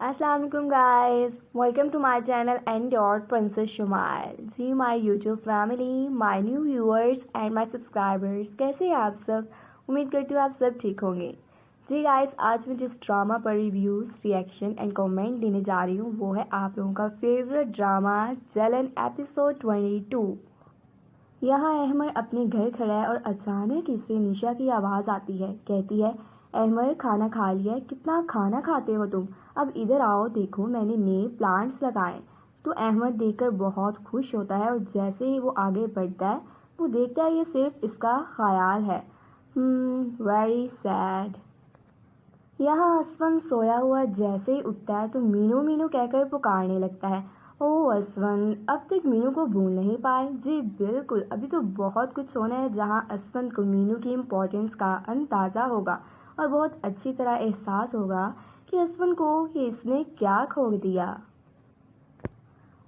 अस्सलाम वालेकुम guys, welcome to my channel and your princess Shumail. जी my YouTube family, my new viewers and my subscribers, कैसे हैं आप सब? उम्मीद करती हूँ आप सब ठीक होंगे। जी गाइस, आज मैं जिस ड्रामा पर रिव्यूज़, रिएक्शन एंड कमेंट देने जा रही हूँ वो है आप लोगों का फेवरेट ड्रामा जलन एपिसोड 22। यहाँ अहमर अपने घर खड़ा है और अचानक इसे निशा की आवाज़ आती है। कहती है, अहमर खाना खा लिया है? कितना खाना खाते हो तुम? अब इधर आओ, देखो मैंने नए प्लांट्स लगाए। तो अहमर देखकर बहुत खुश होता है और जैसे ही वो आगे बढ़ता है वो देखता है ये सिर्फ इसका ख्याल है। Very sad. यहाँ असवन सोया हुआ जैसे ही उठता है तो मीनू मीनू कहकर पुकारने लगता है। ओह असवन, अब तक मीनू को भूल नहीं पाए? जी बिल्कुल, अभी तो बहुत कुछ होना है जहाँ असवन को मीनू की इम्पोर्टेंस का अंदाज़ा होगा और बहुत अच्छी तरह एहसास होगा कि असवन को इसने क्या खो दिया।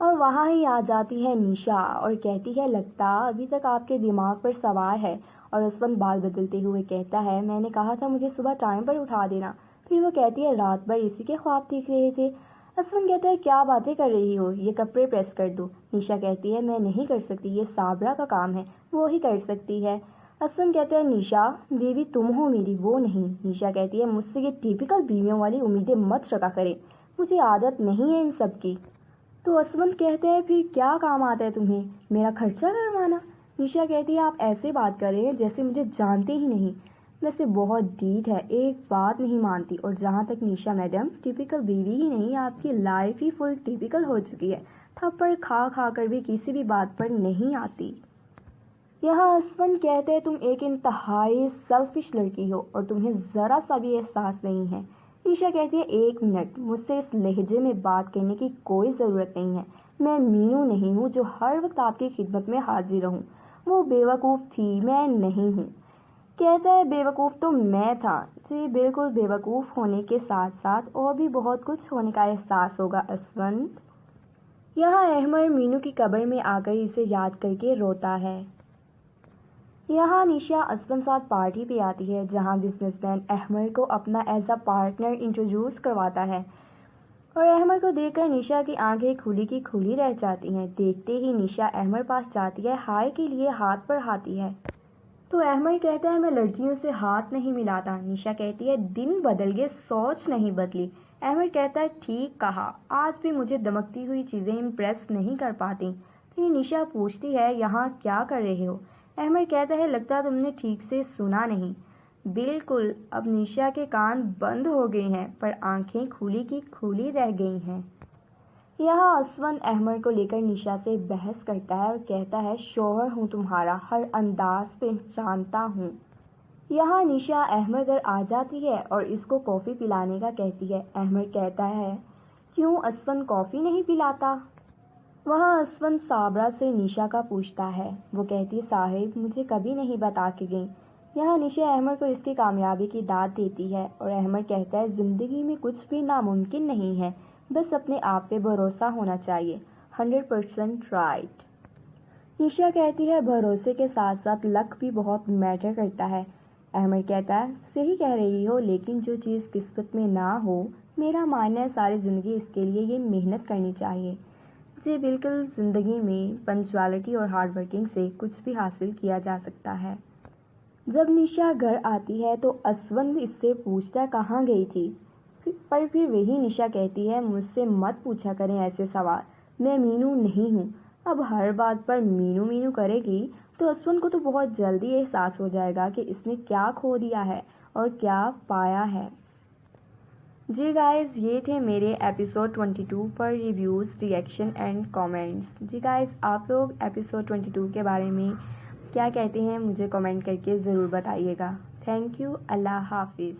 और वहाँ ही आ जाती है निशा और कहती है, लगता अभी तक आपके दिमाग पर सवार है। और असवन बाल बदलते हुए कहता है, मैंने कहा था मुझे सुबह टाइम पर उठा देना। फिर वो कहती है, रात भर इसी के ख्वाब देख रहे थे। असवन कहता है, क्या बातें कर रही हो, ये कपड़े प्रेस कर दो। निशा कहती है, मैं नहीं कर सकती, ये साबरा का काम है, वो ही कर सकती है। असवन कहता है, निशा बीवी तुम हो मेरी, वो नहीं। निशा कहती है, मुझसे ये टिपिकल बीवियों वाली उम्मीदें मत रखा करें, मुझे आदत नहीं है इन सब की। तो असवंत कहते हैं, फिर क्या काम आता है तुम्हें, मेरा खर्चा करवाना? निशा कहती है, आप ऐसे बात कर रहे हैं जैसे मुझे जानते ही नहीं। वैसे बहुत ढीठ है, एक बात नहीं मानती। और जहाँ तक निशा मैडम, टिपिकल बीवी ही नहीं, आपकी लाइफ ही फुल टिपिकल हो चुकी है। थप्पड़ खा खा कर भी किसी भी बात पर नहीं आती। यहाँ असवंत कहते हैं, तुम एक इंतहाई सेल्फिश लड़की हो और तुम्हें ज़रा सा भी एहसास नहीं है। निशा कहती है, एक मिनट, मुझसे इस लहजे में बात करने की कोई ज़रूरत नहीं है। मैं मीनू नहीं हूँ जो हर वक्त आपकी खिदमत में हाजिर रहूँ। वो बेवकूफ़ थी, मैं नहीं हूँ। कहता है, बेवकूफ़ तो मैं था। जी बिल्कुल, बेवकूफ़ होने के साथ साथ और भी बहुत कुछ होने का एहसास होगा असवंत। यहाँ अहमर मीनू की कब्र में आकर इसे याद करके रोता है। यहाँ निशा असवन साथ पार्टी पे आती है जहाँ बिजनेसमैन अहमर को अपना एज अ पार्टनर इंट्रोड्यूस करवाता है। और अहमर को देखकर निशा की आंखें खुली की खुली रह जाती हैं। देखते ही निशा अहमर पास जाती है, हाय के लिए हाथ बढ़ाती है। तो अहमर कहता है, मैं लड़कियों से हाथ नहीं मिलाता। निशा कहती है, दिन बदल गए, सोच नहीं बदली। अहमर कहता है, ठीक कहा, आज भी मुझे दमकती हुई चीज़ें इम्प्रेस नहीं कर पाती। फिर निशा पूछती है, यहाँ क्या कर रहे हो? अहमर कहता है, लगता तुमने ठीक से सुना नहीं। बिल्कुल, अब निशा के कान बंद हो गए हैं पर आंखें खुली की खुली रह गई हैं। यहाँ असवन अहमर को लेकर निशा से बहस करता है और कहता है, शौहर हूँ तुम्हारा, हर अंदाज पे जानता हूँ। यहाँ निशा अहमर घर आ जाती है और इसको कॉफ़ी पिलाने का कहती है। अहमर कहता है, क्यों असवन कॉफ़ी नहीं पिलाता? वहाँ असवन साबरा से निशा का पूछता है। वो कहती, साहिब मुझे कभी नहीं बता के गई। यहाँ निशा अहमर को इसकी कामयाबी की दाद देती है और अहमर कहता है, ज़िंदगी में कुछ भी नामुमकिन नहीं है, बस अपने आप पे भरोसा होना चाहिए। 100% राइट। निशा कहती है, भरोसे के साथ साथ लक भी बहुत मैटर करता है। अहमर कहता है, सही कह रही हो, लेकिन जो चीज़ किस्मत में ना हो, मेरा मानना है सारी ज़िंदगी इसके लिए ये मेहनत करनी चाहिए। जी बिल्कुल, ज़िंदगी में पंक्चुअलिटी और हार्ड वर्किंग से कुछ भी हासिल किया जा सकता है। जब निशा घर आती है तो असवन इससे पूछता है, कहाँ गई थी? पर फिर वही निशा कहती है, मुझसे मत पूछा करें ऐसे सवाल, मैं मीनू नहीं हूँ। अब हर बात पर मीनू मीनू करेगी तो असवन को तो बहुत जल्दी एहसास हो जाएगा कि इसने क्या खो दिया है और क्या पाया है। जी गाइस, ये थे मेरे एपिसोड 22 पर रिव्यूज़, रिएक्शन एंड कमेंट्स। जी गाइस, आप लोग एपिसोड 22 के बारे में क्या कहते हैं मुझे कमेंट करके ज़रूर बताइएगा। थैंक यू, अल्लाह हाफिज़।